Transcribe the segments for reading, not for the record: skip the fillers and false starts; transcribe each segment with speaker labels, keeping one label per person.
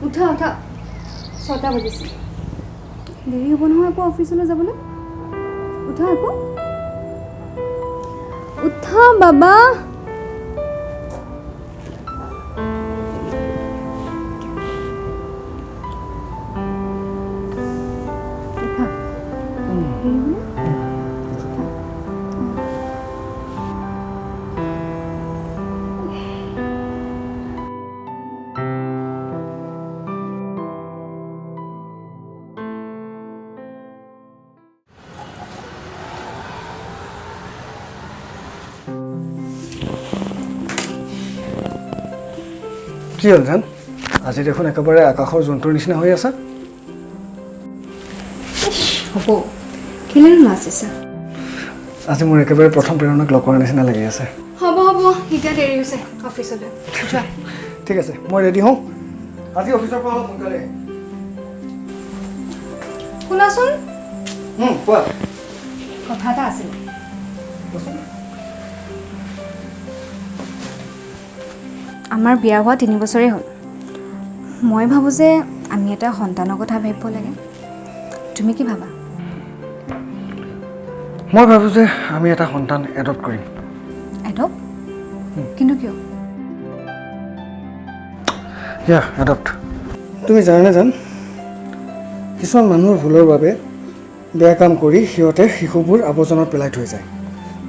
Speaker 1: উঠা উঠা 6টা বাজিছে দেৰি হ'ব নহয় আকৌ অফিচলৈ যাবলৈ উঠা আকৌ উঠা বাবা
Speaker 2: কি হ'ল জান আজি দেখোন একেবাৰে আকাশৰ জন্তুৰ নিচিনা হৈ আছে
Speaker 1: হ'ব কেলে নাচিছা
Speaker 2: আজি মোৰ একেবাৰে প্ৰথম প্ৰেৰণাক লগ কৰাৰ নিচিনা লাগি আছে
Speaker 1: হ'ব হ'ব এতিয়া দেৰি হৈছে অফিচলৈ যোৱা
Speaker 2: ঠিক আছে মই ৰেডি হওঁ আজি অফিচৰ পৰা অলপ সোনকালে
Speaker 1: শুনাচোন
Speaker 2: কোৱা
Speaker 1: কথা এটা আছিল আমাৰ বিয়া হোৱা 3 বছৰেই হ'ল মই ভাবোঁ যে আমি এটা সন্তানৰ কথা ভাবিব লাগে তুমি কি ভাবা
Speaker 2: মই ভাবোঁ যে আমি এটা সন্তান এডপ্ট কৰিম
Speaker 1: এডপ্ট কিন্তু কিয়
Speaker 2: এডপ্ট তুমি জানানে জান কিছুমান মানুহৰ ভুলৰ বাবে বেয়া কাম কৰি সিহঁতে শিশুবোৰ আৱৰ্জনাত পেলাই থৈ যায়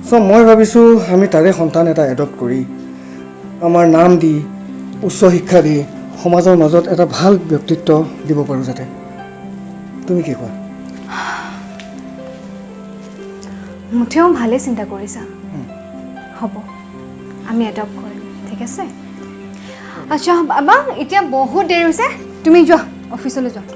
Speaker 2: চ' মই ভাবিছোঁ আমি তাৰে সন্তান এটা এডপ্ট কৰি আমাৰ নাম দি উচ্চ শিক্ষা দি সমাজৰ মাজত এটা ভাল ব্যক্তিত্ব দিব পাৰোঁ যাতে তুমি কি কোৱা
Speaker 1: মুঠেও ভালেই চিন্তা কৰিছা হ'ব আমি এডপ্ট কৰিম ঠিক আছে আচ্ছা বাবা এতিয়া বহুত দেৰি হৈছে তুমি যোৱা অফিচলৈ যোৱা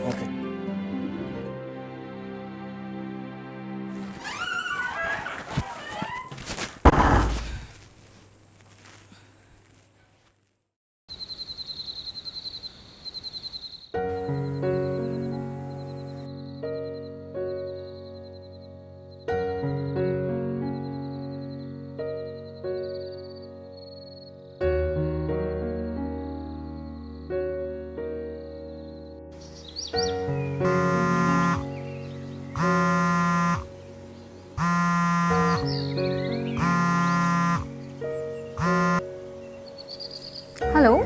Speaker 1: হেল্ল'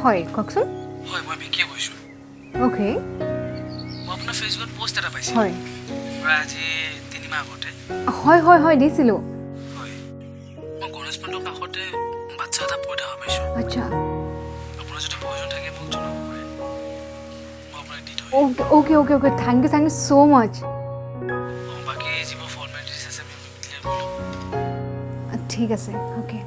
Speaker 1: হয় কওকচোন
Speaker 3: হয় মই বিকিয়ে কৈছোঁ
Speaker 1: অ'কে
Speaker 3: মই আপোনাৰ ফেচবুকত পোষ্ট এটা পাইছোঁ
Speaker 1: হয়
Speaker 3: প্ৰায় আজি 3 মাহ আগতে
Speaker 1: হয় হয় হয় দিছিলোঁ
Speaker 3: হয় মই গণেশ মণ্ডপৰ কাষতে বাচ্চা এটা পৰি থকা পাইছোঁ
Speaker 1: আচ্ছা
Speaker 3: আপোনাৰ যদি প্ৰয়োজন থাকে মোক জনাব পাৰে মই আপোনাক দি থৈ
Speaker 1: okay okay okay okay thank you so' much
Speaker 3: বাকী যিবোৰ ফৰ্মেলিটিছ আছে আমি ক্লিয়াৰ কৰি ল'ম
Speaker 1: ঠিক আছে অ'কে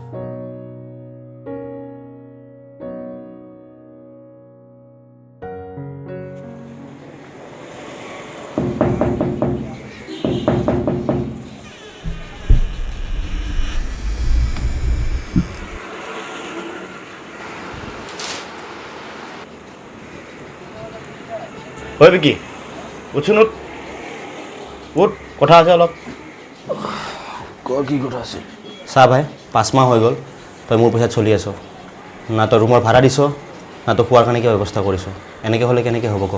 Speaker 4: হয় বিকি উঠছোন উঠ কথা আছে অলপ
Speaker 2: কি কথা আছিল
Speaker 4: চা ভাই 5 মাহ হৈ গ'ল তই মোৰ পইচাত চলি আছ না তই ৰুমৰ ভাড়া দিছ না তই খোৱাৰ কাৰণে কিবা ব্যৱস্থা কৰিছ এনেকৈ হ'লে কেনেকৈ হ'ব ক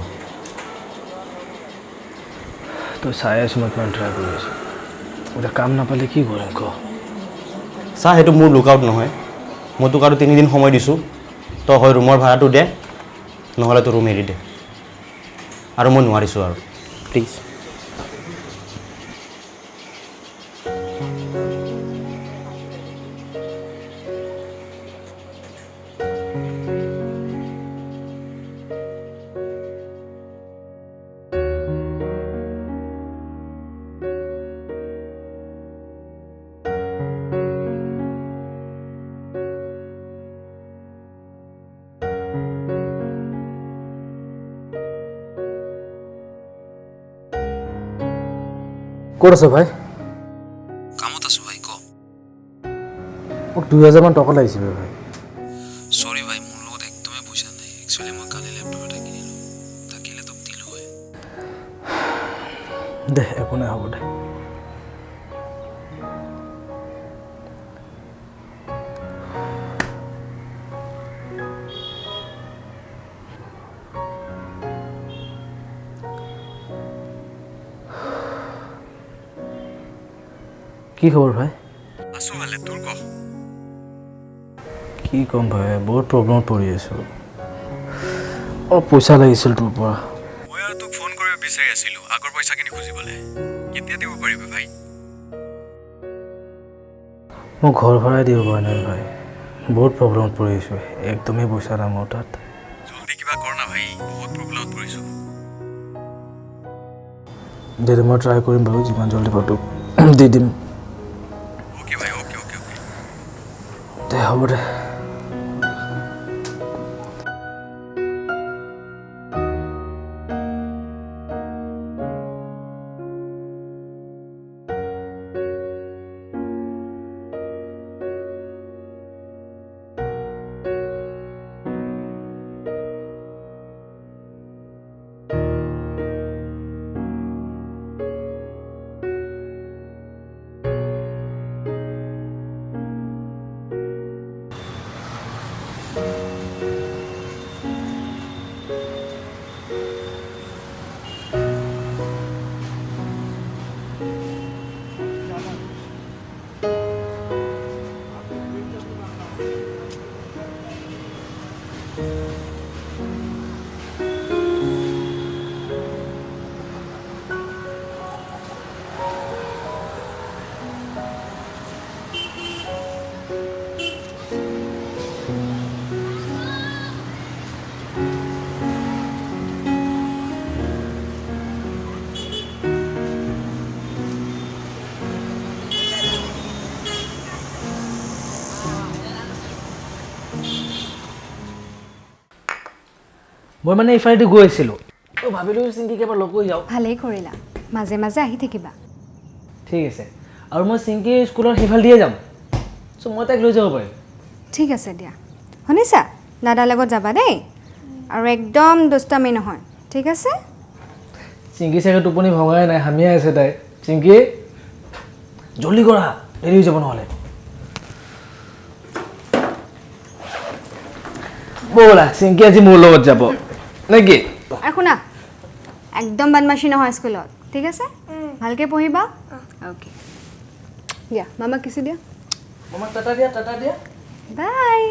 Speaker 2: তই চাই আছোঁ মই কিমান ট্ৰাই কৰি আছোঁ এতিয়া কাম নাপালে কি কৰিম ক
Speaker 4: চা সেইটো মোৰ লুকআউট নহয় মই তোক আৰু 3 দিন সময় দিছোঁ তই হয় ৰুমৰ ভাড়াটো দে নহ'লে তোৰ ৰুম এৰি দে আৰু মই নোৱাৰিছোঁ আৰু প্লিজ
Speaker 2: ক'ত আছ ভাই
Speaker 3: কামত আছোঁ ভাই ক
Speaker 2: মোক 2000মান টকা লাগিছিল ভাই
Speaker 3: সৰি ভাই মোৰ লগত একদমেই পইচা নাই একচুৱেলি মই কালি লেপটপ এটা কিনিলোঁ থাকিলে তোক দিলোঁ হয়
Speaker 2: দে একো নাই হ'ব দে
Speaker 5: কি খবৰ ভাই?
Speaker 3: আছো ভালে, তোৰ ক?
Speaker 5: কি ক'ম ভাই, বহুত প্ৰব্লেমত পৰি আছোঁ। অলপ পইচা লাগিছিল তোৰ পৰা।
Speaker 3: মই আৰু তোক ফোন কৰিব বিচাৰি আছিলো আগৰ পইচাখিনি খুজিবলৈ। কেতিয়া দিব পাৰিবি ভাই?
Speaker 5: মই ঘৰ ভাড়াই দিব পৰা নাই ভাই, বহুত প্ৰব্লেমত পৰি আছোঁ। একদমেই পইচা নাই মোৰ তাত।
Speaker 3: জলদি কিবা কৰ না ভাই, বহুত প্ৰব্লেমত পৰিছোঁ।
Speaker 5: দে মই ট্ৰাই কৰিম বাৰু, যিমান জলদি পাৰোঁ তোক দি দিম।
Speaker 3: অ'কে ভাই, অ'কে অ'কে অ'কে।
Speaker 5: দে হ'ব দে। মই মানে ইফালেদি গৈ আছিলোঁ, তো ভাবিলোঁ চিংকিক এবাৰ লগ কৰি যাওঁ।
Speaker 1: ভালেই কৰিলা, মাজে মাজে আহি থাকিবা।
Speaker 5: ঠিক আছে, আৰু মই চিংকি স্কুলৰ সেইফালে দিয়ে যাম, চ' মই তাইক লৈ যাব পাৰিম।
Speaker 1: ঠিক আছে দিয়া, শুনিছা? দাদাৰ লগত যাবা দেই, আৰু একদম দুষ্টামি নহয়, ঠিক আছে?
Speaker 5: চিংকি চাগে টোপনি ভঙাই নাই, হামিয়াই আছে তাই। চিংকি জলদি কৰা, দেৰি হৈ যাব নহ'লে। ব'লা, চিংকি আজি মোৰ লগত যাব নেকি?
Speaker 1: আৰু শুনা, একদম বদমাছি নহয় স্কুলত, ঠিক আছে? ভালকৈ পঢ়িবা। অ'কে, দিয়া মামাক কিছি দিয়া।
Speaker 5: মামাক টাটা দিয়া, টাটা দিয়া।
Speaker 1: বাই।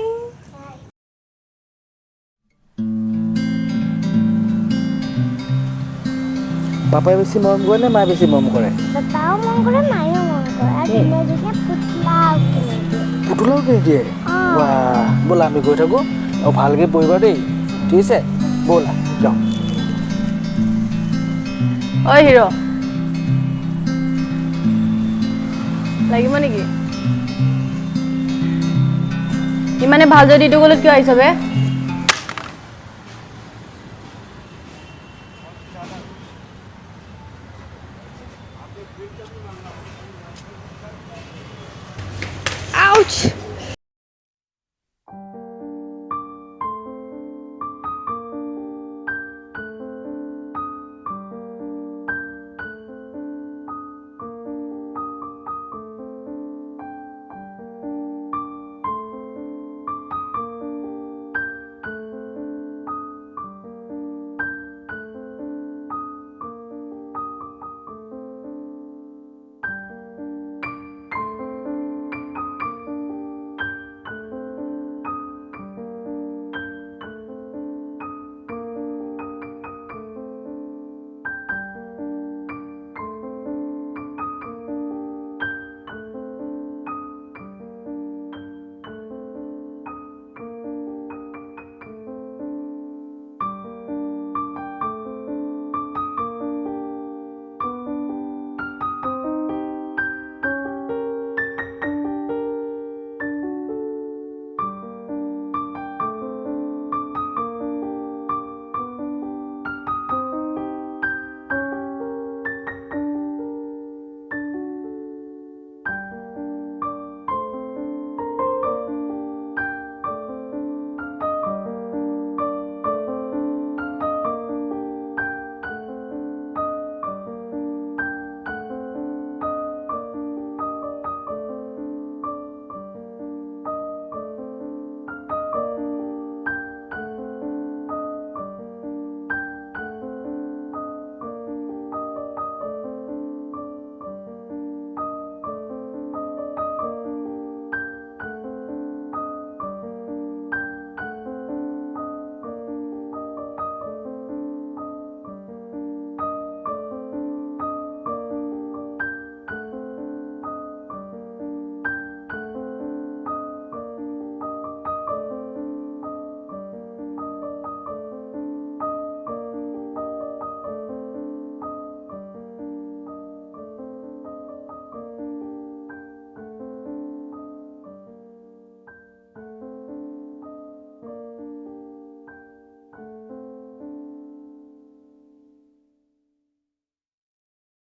Speaker 5: পাপাই বেছি মৰম কৰে নে মায়ে বেছি মৰম কৰে?
Speaker 6: পাপাও মন কৰে, মায়েও মন কৰে, আৰু দিনে দিনে পুতলাও কিনে দিয়ে।
Speaker 5: পুতলাও কিনি দিয়ে? বাহ, ব'লা আমি গৈ থাকোঁ, আৰু ভালকৈ পঢ়িবা দেই, ঠিক আছে? ব'লা যাওঁ।
Speaker 7: ঐ হিৰো, লাগিব নেকি? ইমানে ভাল যদি ইটো গলত কিয় আহিছ বে?